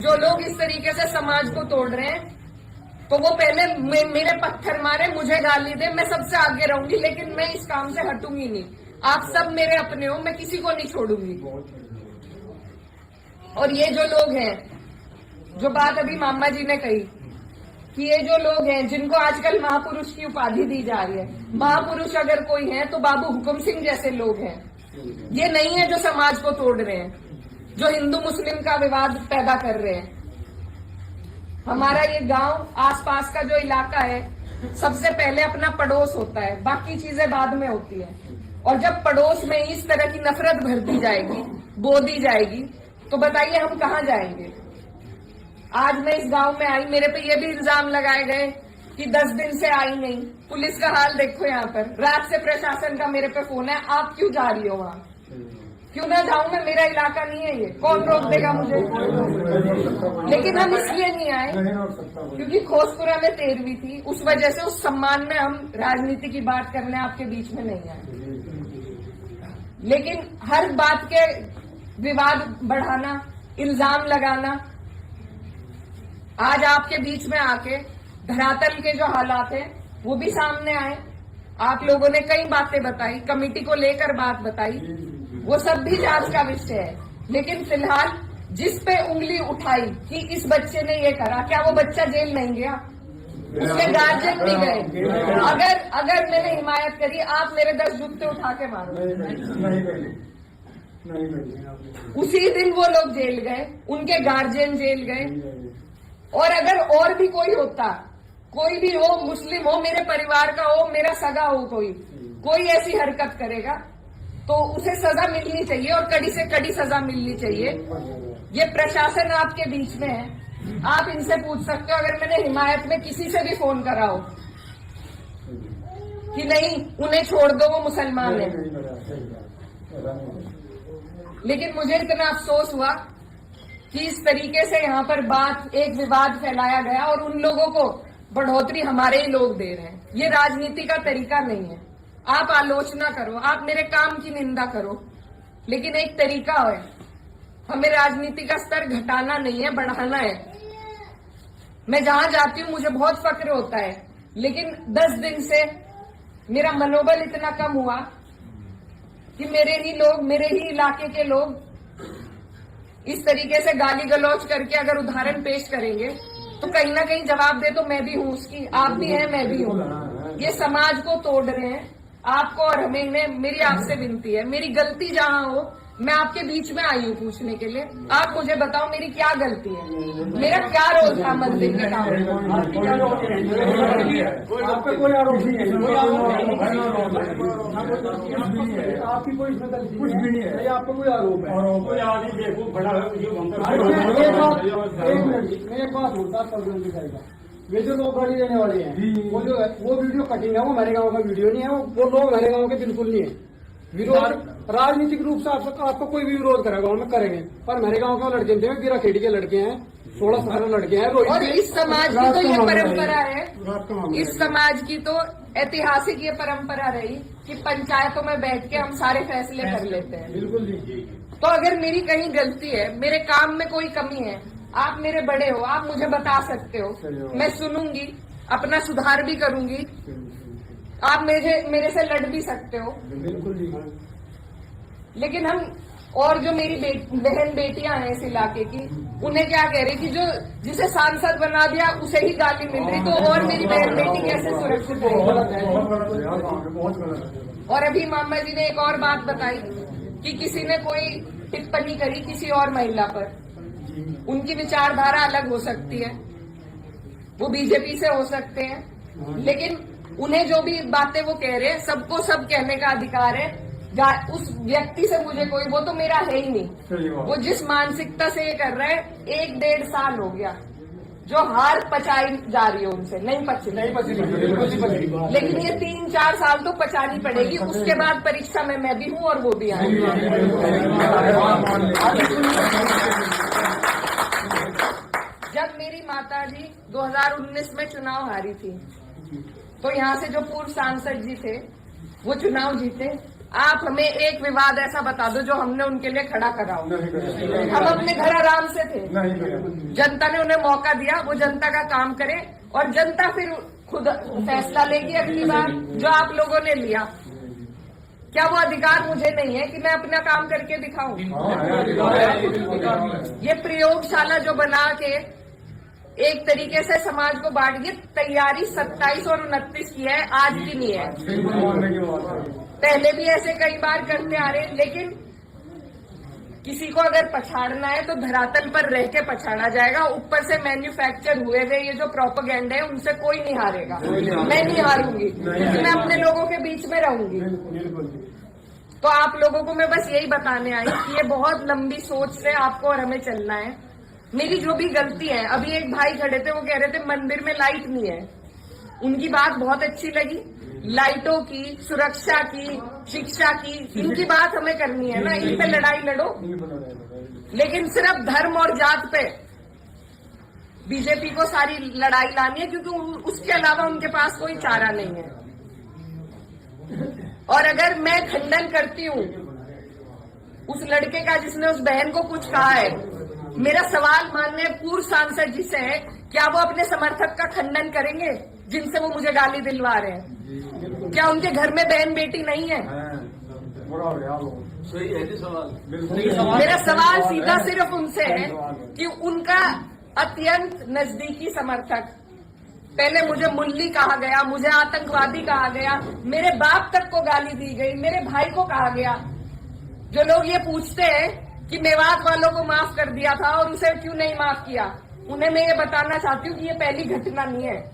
जो लोग इस तरीके से समाज को तोड़ रहे हैं तो वो पहले मेरे पत्थर मारे, मुझे गाली दे, मैं सबसे आगे रहूंगी, लेकिन मैं इस काम से हटूंगी नहीं। आप सब मेरे अपने हो, मैं किसी को नहीं छोड़ूंगी। और ये जो लोग हैं, जो बात अभी मामा जी ने कही कि ये जो लोग हैं जिनको आजकल महापुरुष की उपाधि दी जा रही है, महापुरुष अगर कोई है तो बाबू हुकुम सिंह जैसे लोग हैं। ये नहीं है जो समाज को तोड़ रहे हैं, जो हिंदू मुस्लिम का विवाद पैदा कर रहे हैं। हमारा ये गांव, आसपास का जो इलाका है, सबसे पहले अपना पड़ोस होता है, बाकी चीजें बाद में होती है। और जब पड़ोस में इस तरह की नफरत भर दी जाएगी, बो दी जाएगी, तो बताइए हम कहाँ जाएंगे। आज मैं इस गांव में आई, मेरे पे ये भी इल्जाम लगाए गए कि 10 दिन से आई नहीं। पुलिस का हाल देखो यहाँ पर, रात से प्रशासन का मेरे पे फोन है, आप क्यों जा रही हो वहाँ? क्यों ना जाऊं मैं, मेरा इलाका नहीं है ये, कौन रोक देगा मुझे? लेकिन हम इसलिए नहीं आए क्योंकि खोसपुरा में 13वीं थी, उस वजह से उस सम्मान में हम राजनीति की बात करने आपके बीच में नहीं आए। लेकिन हर बात के विवाद बढ़ाना, इल्जाम लगाना, आज आपके बीच में आके धरातल के जो हालात हैं वो भी सामने आए। आप लोगों ने कई बातें बताई, कमेटी को लेकर बात बताई, वो सब भी जांच का विषय है। लेकिन फिलहाल जिस पे उंगली उठाई कि इस बच्चे ने ये करा, क्या वो बच्चा जेल नहीं गया? उसके गार्जियन भी गए। अगर मैंने हिमायत करी, आप मेरे 10 जूते उठा के मारो। उसी दिन वो लोग जेल गए, उनके गार्जियन जेल गए। और अगर और भी कोई होता, कोई भी हो, मुस्लिम हो, मेरे परिवार का हो, मेरा सगा हो, कोई ऐसी हरकत करेगा तो उसे सजा मिलनी चाहिए, और कड़ी से कड़ी सजा मिलनी चाहिए। ये प्रशासन आपके बीच में है, आप इनसे पूछ सकते हो। अगर मैंने हिमायत में किसी से भी फोन करा हो कि नहीं उन्हें छोड़ दो, वो मुसलमान है, लेकिन मुझे इतना अफसोस हुआ कि इस तरीके से यहाँ पर बात, एक विवाद फैलाया गया और उन लोगों को बढ़ोतरी हमारे ही लोग दे रहे हैं। ये राजनीति का तरीका नहीं है। आप आलोचना करो, आप मेरे काम की निंदा करो, लेकिन एक तरीका है, हमें राजनीति का स्तर घटाना नहीं है, बढ़ाना है। मैं जहां जाती हूं मुझे बहुत फक्र होता है, लेकिन 10 दिन से मेरा मनोबल इतना कम हुआ कि मेरे ही लोग, मेरे ही इलाके के लोग इस तरीके से गाली गलौज करके अगर उदाहरण पेश करेंगे तो कहीं ना कहीं जवाब दे तो मैं भी हूं उसकी, आप भी हैं, मैं भी हूं। ये समाज को तोड़ रहे हैं, आपको और हमें। मेरी आपसे विनती है, मेरी गलती जहां हो, मैं आपके बीच में आई हूं पूछने के लिए। आप मुझे बताओ मेरी क्या गलती है, मेरा क्या रोल था मंदिर के काम में? आप पे कोई आरोप नहीं है, आपकी कोई कुछ भी नहीं है, आप पे कोई आरोप है। मैं एक बात बोलता दिखाएगा, ये जो लोग गाड़ी देने वाले हैं, वो वीडियो कटिंग है, वो मेरे गांव का वीडियो नहीं है, वो लोग मेरे गांव के बिल्कुल नहीं है। विरोध राजनीतिक रूप से आपको कोई भी विरोध करेगा, में करेंगे, पर मेरे गांव के लड़के थे, गिरा खेड़ी के लड़के हैं, 16-17 लड़के हैं। और इस समाज की तो ये परंपरा है, इस समाज की तो ऐतिहासिक ये परंपरा रही कि पंचायतों में बैठ के हम सारे फैसले कर लेते हैं। बिल्कुल। तो अगर मेरी कहीं गलती है, मेरे काम में कोई कमी है, आप मेरे बड़े हो, आप मुझे बता सकते हो, मैं सुनूंगी, अपना सुधार भी करूंगी। आप मेरे से लड़ भी सकते हो, बिल्कुल। लेकिन हम, और जो मेरी बहन बेटियां हैं इस इलाके की, उन्हें क्या कह रही कि जो जिसे सांसद बना दिया उसे ही गाली मिल रही, तो और मेरी बहन बेटी कैसे सुरक्षित रहेगी? और अभी मामा जी ने एक और बात बताई कि किसी ने कोई टिप्पणी करी किसी और महिला पर, उनकी विचारधारा अलग हो सकती है, वो बीजेपी से हो सकते हैं, लेकिन उन्हें जो भी बातें वो कह रहे हैं, सबको सब कहने का अधिकार है। उस व्यक्ति से मुझे कोई, वो तो मेरा है ही नहीं। वो जिस मानसिकता से ये कर रहा है, 1-1.5 साल हो गया जो हार पचाई जा रही है उनसे, नहीं पची, लेकिन ये 3-4 साल तो पचानी पड़ेगी। उसके बाद परीक्षा में मैं भी हूँ और वो भी आएंगे। जब मेरी माताजी 2019 में चुनाव हारी थी, तो यहाँ से जो पूर्व सांसद जी थे वो चुनाव जीते, आप हमें एक विवाद ऐसा बता दो जो हमने उनके लिए खड़ा करा हो। हम अपने घर आराम से थे, जनता ने उन्हें मौका दिया, वो जनता का काम करे और जनता फिर खुद फैसला लेगी अगली बार जो आप लोगों ने लिया। क्या वो अधिकार मुझे नहीं है कि मैं अपना काम करके दिखाऊं? ये प्रयोगशाला जो बना के एक तरीके से समाज को बांट के तैयारी 27 और 29 की है, आज की नहीं है। पहले भी ऐसे कई बार करते आ रहे हैं, लेकिन किसी को अगर पछाड़ना है तो धरातल पर रह के पछाड़ा जाएगा। ऊपर से मैन्युफैक्चर हुए हुए ये जो प्रोपेगेंडा है उनसे कोई नहीं हारेगा। मैं नहीं हारूंगी क्योंकि मैं अपने लोगों के बीच में रहूंगी। तो आप लोगों को मैं बस यही बताने आई कि ये बहुत लंबी सोच से आपको और हमें चलना है। मेरी जो भी गलती है, अभी एक भाई खड़े थे, वो कह रहे थे मंदिर में लाइट नहीं है। उनकी बात बहुत अच्छी लगी, लाइटों की, सुरक्षा की, शिक्षा की, इनकी बात हमें करनी है ना, इन पे लड़ाई लड़ो। लेकिन सिर्फ धर्म और जात पे बीजेपी को सारी लड़ाई लानी है, क्योंकि उसके अलावा उनके पास कोई चारा नहीं है। और अगर मैं खंडन करती हूँ उस लड़के का जिसने उस बहन को कुछ कहा है, मेरा सवाल माननीय पूर्व सांसद जी से है, क्या वो अपने समर्थक का खंडन करेंगे जिनसे वो मुझे गाली दिलवा रहे हैं? क्या उनके घर में बहन बेटी नहीं है? सही है जी सवाल। मेरा सवाल सीधा सिर्फ उनसे है कि उनका अत्यंत नजदीकी समर्थक, पहले मुझे मुल्ली कहा गया, मुझे आतंकवादी कहा गया, मेरे बाप तक को गाली दी गई, मेरे भाई को कहा गया। जो लोग ये पूछते हैं कि मेवात वालों को माफ कर दिया था और उसे क्यों नहीं माफ किया, उन्हें मैं ये बताना चाहती हूँ कि ये पहली घटना नहीं है।